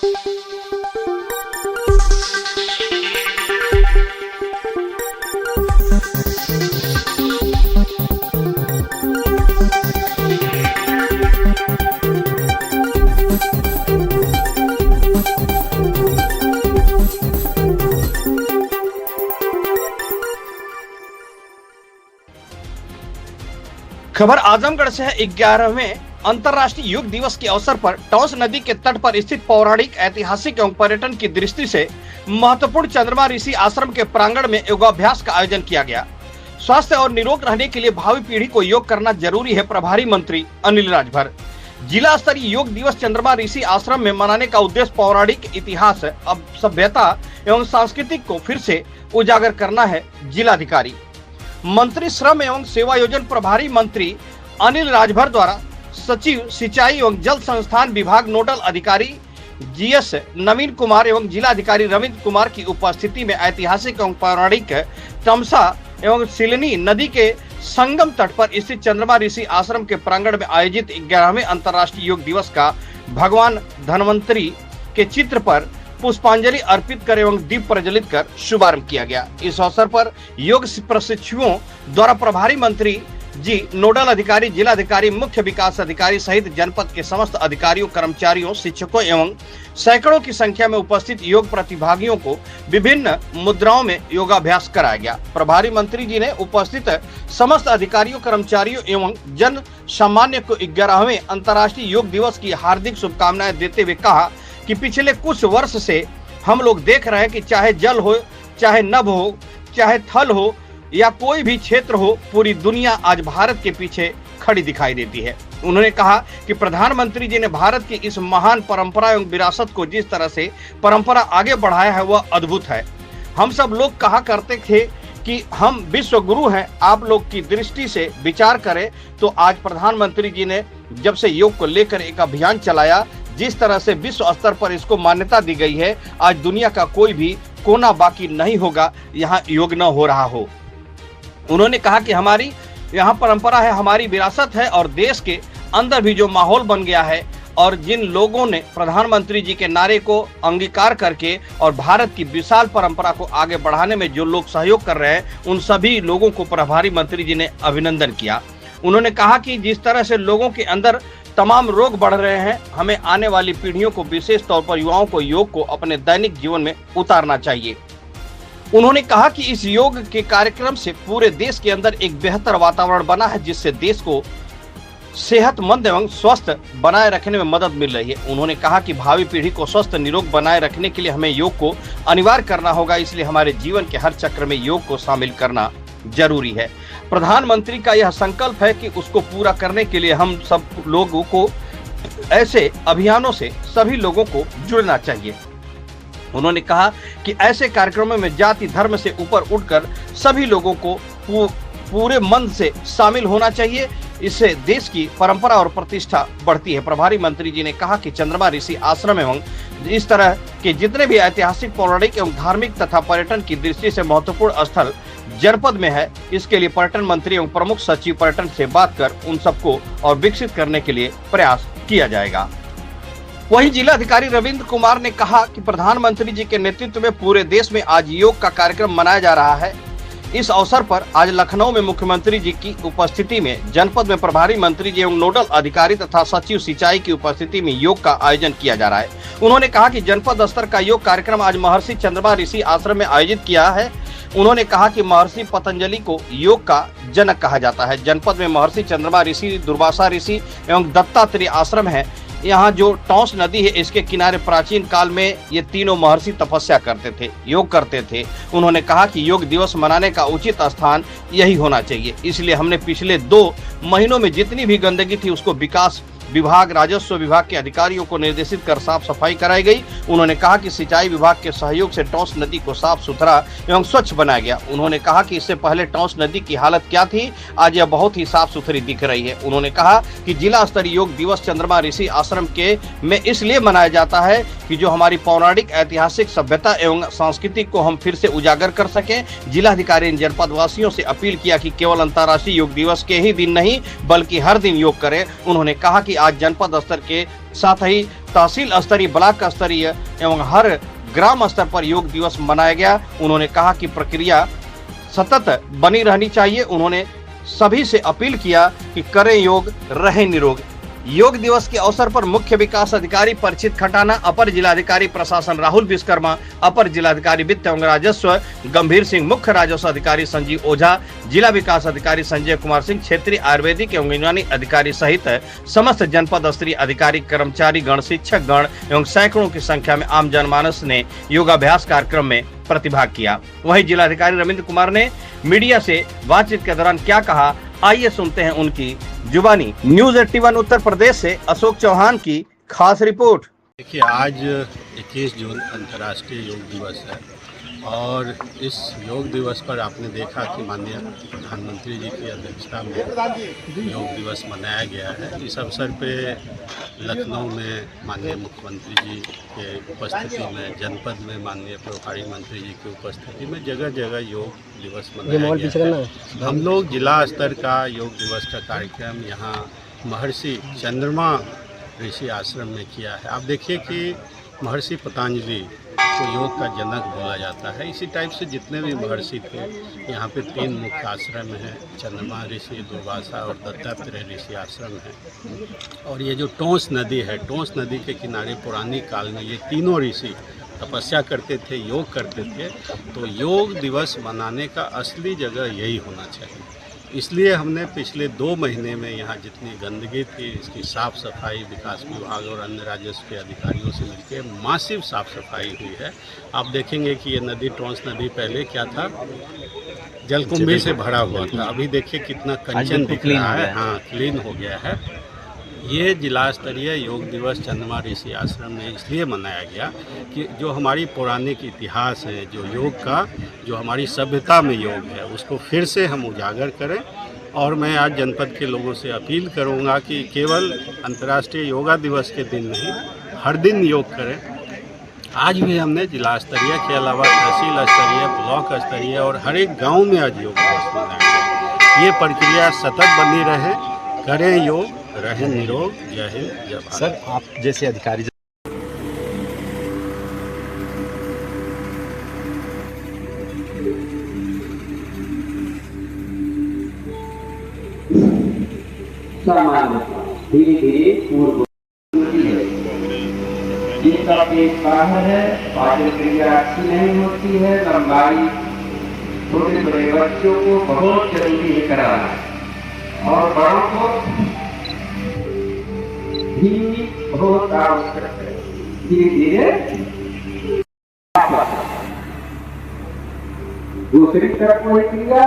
खबर आजमगढ़ से है। 11वें अंतर्राष्ट्रीय योग दिवस के अवसर पर टॉस नदी के तट पर स्थित पौराणिक, ऐतिहासिक एवं पर्यटन की दृष्टि से महत्वपूर्ण चंद्रमा ऋषि आश्रम के प्रांगण में योगाभ्यास का आयोजन किया गया। स्वास्थ्य और निरोग रहने के लिए भावी पीढ़ी को योग करना जरूरी है। प्रभारी मंत्री अनिल राजभर। जिला स्तरीय योग दिवस चंद्रमा ऋषि आश्रम में मनाने का उद्देश्य पौराणिक इतिहास, सभ्यता एवं सांस्कृतिक को फिर से उजागर करना है। जिलाधिकारी मंत्री श्रम एवं सेवा योजन प्रभारी मंत्री अनिल राजभर द्वारा सचिव सिंचाई एवं जल संस्थान विभाग नोडल अधिकारी जीएस नवीन कुमार एवं जिलाधिकारी रविंद्र कुमार की उपस्थिति में ऐतिहासिक एवं पौराणिक तमसा एवं सिलनी नदी के संगम तट पर स्थित चंद्रमा ऋषि आश्रम के प्रांगण में आयोजित 11वें अंतर्राष्ट्रीय योग दिवस का भगवान धन्वंतरी के चित्र पर पुष्पांजलि अर्पित कर एवं दीप प्रज्वलित कर शुभारंभ किया गया। इस अवसर पर योग प्रशिक्षुओं द्वारा प्रभारी मंत्री जी, नोडल अधिकारी, जिलाधिकारी, मुख्य विकास अधिकारी सहित जनपद के समस्त अधिकारियों, कर्मचारियों, शिक्षकों एवं सैकड़ों की संख्या में उपस्थित योग प्रतिभागियों को विभिन्न मुद्राओं में योगाभ्यास कराया गया। प्रभारी मंत्री जी ने उपस्थित समस्त अधिकारियों, कर्मचारियों एवं जन सामान्य को 11वें अंतर्राष्ट्रीय योग दिवस की हार्दिक शुभकामनाएं देते हुए कहा कि पिछले कुछ वर्ष से हम लोग देख रहे हैं कि चाहे जल हो, चाहे नभ हो, चाहे थल हो या कोई भी क्षेत्र हो, पूरी दुनिया आज भारत के पीछे खड़ी दिखाई देती है। उन्होंने कहा कि प्रधानमंत्री जी ने भारत की इस महान परंपरा एवं विरासत को जिस तरह से परंपरा आगे बढ़ाया है वह अद्भुत है। हम सब लोग कहा करते थे कि हम विश्व गुरु हैं। आप लोग की दृष्टि से विचार करें तो आज प्रधानमंत्री जी ने जब से योग को लेकर एक अभियान चलाया, जिस तरह से विश्व स्तर पर इसको मान्यता दी गई है, आज दुनिया का कोई भी कोना बाकी नहीं होगा यहाँ योग न हो रहा हो। उन्होंने कहा कि हमारी यहाँ परंपरा है, हमारी विरासत है और देश के अंदर भी जो माहौल बन गया है और जिन लोगों ने प्रधानमंत्री जी के नारे को अंगीकार करके और भारत की विशाल परंपरा को आगे बढ़ाने में जो लोग सहयोग कर रहे हैं, उन सभी लोगों को प्रभारी मंत्री जी ने अभिनंदन किया। उन्होंने कहा कि जिस तरह से लोगों के अंदर तमाम रोग बढ़ रहे हैं, हमें आने वाली पीढ़ियों को, विशेष तौर पर युवाओं को योग को अपने दैनिक जीवन में उतारना चाहिए। उन्होंने कहा कि इस योग के कार्यक्रम से पूरे देश के अंदर एक बेहतर वातावरण बना है, जिससे देश को सेहतमंद एवं स्वस्थ बनाए रखने में मदद मिल रही है। उन्होंने कहा कि भावी पीढ़ी को स्वस्थ निरोग बनाए रखने के लिए हमें योग को अनिवार्य करना होगा, इसलिए हमारे जीवन के हर चक्र में योग को शामिल करना जरूरी है। प्रधानमंत्री का यह संकल्प है कि उसको पूरा करने के लिए हम सब लोगों को ऐसे अभियानों से सभी लोगों को जुड़ना चाहिए। उन्होंने कहा कि ऐसे कार्यक्रमों में जाति धर्म से ऊपर उठकर सभी लोगों को पूरे मन से शामिल होना चाहिए। इससे देश की परंपरा और प्रतिष्ठा बढ़ती है। प्रभारी मंत्री जी ने कहा कि चंद्रमा ऋषि आश्रम एवं इस तरह के जितने भी ऐतिहासिक, पौराणिक एवं धार्मिक तथा पर्यटन की दृष्टि से महत्वपूर्ण स्थल जनपद में है, इसके लिए पर्यटन मंत्री एवं प्रमुख सचिव पर्यटन से बात कर उन सबको और विकसित करने के लिए प्रयास किया जाएगा। वहीं जिलाधिकारी रविंद्र कुमार ने कहा कि प्रधानमंत्री जी के नेतृत्व में पूरे देश में आज योग का कार्यक्रम मनाया जा रहा है। इस अवसर पर आज लखनऊ में मुख्यमंत्री जी की उपस्थिति में जनपद में प्रभारी मंत्री जी एवं नोडल अधिकारी तथा सचिव सिंचाई की उपस्थिति में योग का आयोजन किया जा रहा है। उन्होंने कहा कि जनपद स्तर का योग कार्यक्रम आज महर्षि चंद्रमा ऋषि आश्रम में आयोजित किया है। उन्होंने कहा कि महर्षि पतंजलि को योग का जनक कहा जाता है। जनपद में महर्षि चंद्रमा ऋषि, दुर्वासा ऋषि एवं दत्तात्रेय आश्रम है। यहाँ जो टॉस नदी है, इसके किनारे प्राचीन काल में ये तीनों महर्षि तपस्या करते थे, योग करते थे। उन्होंने कहा कि योग दिवस मनाने का उचित स्थान यही होना चाहिए। इसलिए हमने पिछले 2 महीनों में जितनी भी गंदगी थी उसको विकास विभाग, राजस्व विभाग के अधिकारियों को निर्देशित कर साफ सफाई कराई गई। उन्होंने कहा कि सिंचाई विभाग के सहयोग से टॉस नदी को साफ सुथरा एवं स्वच्छ बनाया गया। उन्होंने कहा कि इससे पहले टॉस नदी की हालत क्या थी, आज यह बहुत ही साफ सुथरी दिख रही है। उन्होंने कहा कि जिला स्तरीय योग दिवस चंद्रमा ऋषि आश्रम के में इसलिए मनाया जाता है कि जो हमारी पौराणिक, ऐतिहासिक सभ्यता एवं सांस्कृतिक को हम फिर से उजागर कर सकें। जिलाधिकारी ने जनपद वासियों से अपील किया कि केवल अंतर्राष्ट्रीय योग दिवस के ही दिन नहीं बल्कि हर दिन योग करें। उन्होंने कहा कि आज जनपद स्तर के साथ ही तहसील स्तरीय, ब्लॉक स्तरीय एवं हर ग्राम स्तर पर योग दिवस मनाया गया। उन्होंने कहा कि प्रक्रिया सतत बनी रहनी चाहिए। उन्होंने सभी से अपील किया कि करें योग, रहें निरोग। योग दिवस के अवसर पर मुख्य विकास अधिकारी परिचित खटाना, अपर जिलाधिकारी प्रशासन राहुल विश्वकर्मा, अपर जिलाधिकारी वित्त एवं राजस्व गंभीर सिंह, मुख्य राजस्व अधिकारी संजीव ओझा, जिला विकास अधिकारी संजय कुमार सिंह, क्षेत्रीय आयुर्वेदिक एवं यूनानी अधिकारी सहित समस्त जनपद स्तरीय अधिकारी, कर्मचारी गण, शिक्षक गण एवं सैकड़ों की संख्या में आम जनमानस ने योगाभ्यास कार्यक्रम में प्रतिभाग किया। वहीं जिलाधिकारी रविंद्र कुमार ने मीडिया से बातचीत के दौरान क्या कहा, आइए सुनते हैं उनकी जुबानी। न्यूज़ 81 उत्तर प्रदेश से अशोक चौहान की खास रिपोर्ट। देखिए, आज 21 जून अंतर्राष्ट्रीय योग दिवस है और इस योग दिवस पर आपने देखा कि माननीय प्रधानमंत्री जी की अध्यक्षता में योग दिवस मनाया गया है। इस अवसर पे लखनऊ में माननीय मुख्यमंत्री जी के उपस्थिति में, जनपद में माननीय प्रभारी मंत्री जी की उपस्थिति में जगह जगह योग दिवस मनाया गया है। हम लोग जिला स्तर का योग दिवस का कार्यक्रम यहाँ महर्षि चंद्रमा ऋषि आश्रम में किया है। आप देखिए कि महर्षि पतंजलि को योग का जनक बोला जाता है। इसी टाइप से जितने भी महर्षि थे, यहाँ पे 3 मुख्य आश्रम हैं, चंद्रमा ऋषि, दुर्वासा और दत्तात्रेय ऋषि आश्रम है। और ये जो टोंस नदी है, टोंस नदी के किनारे पुरानी काल में ये तीनों ऋषि तपस्या करते थे, योग करते थे। तो योग दिवस मनाने का असली जगह यही होना चाहिए। इसलिए हमने पिछले 2 महीने में यहाँ जितनी गंदगी थी, इसकी साफ़ सफाई विकास विभाग और अन्य राजस्व के अधिकारियों से मिलकर मासिव साफ़ सफाई हुई है। आप देखेंगे कि ये नदी, टोंस नदी, पहले क्या था, जलकुंभी से भरा हुआ था। अभी देखिए कितना कंचन दिख रहा है। हाँ, क्लीन हो गया है। ये जिला स्तरीय योग दिवस चंद्रमा ऋषि आश्रम में इसलिए मनाया गया कि जो हमारी पौराणिक इतिहास है, जो योग का, जो हमारी सभ्यता में योग है, उसको फिर से हम उजागर करें। और मैं आज जनपद के लोगों से अपील करूंगा कि केवल अंतर्राष्ट्रीय योगा दिवस के दिन नहीं, हर दिन योग करें। आज भी हमने जिला स्तरीय के अलावा तहसील स्तरीय, ब्लॉक स्तरीय और हर एक गाँव में आज योग दिवस मनाया गया। ये प्रक्रिया सतत बनी रहे, करें योग, रहें निरोग। जय हिंद, जय भारत। सर, आप जैसे अधिकारी धीरे धीरे पूर्व जिसका पेट बाहर है, पाचन क्रिया अच्छी नहीं होती है, लंबाई छोटे बड़े बच्चों को बहुत जरूरी है कराना और बड़ों को भी बहुत आवश्यक है। धीरे धीरे दूसरी तरफ वही क्रिया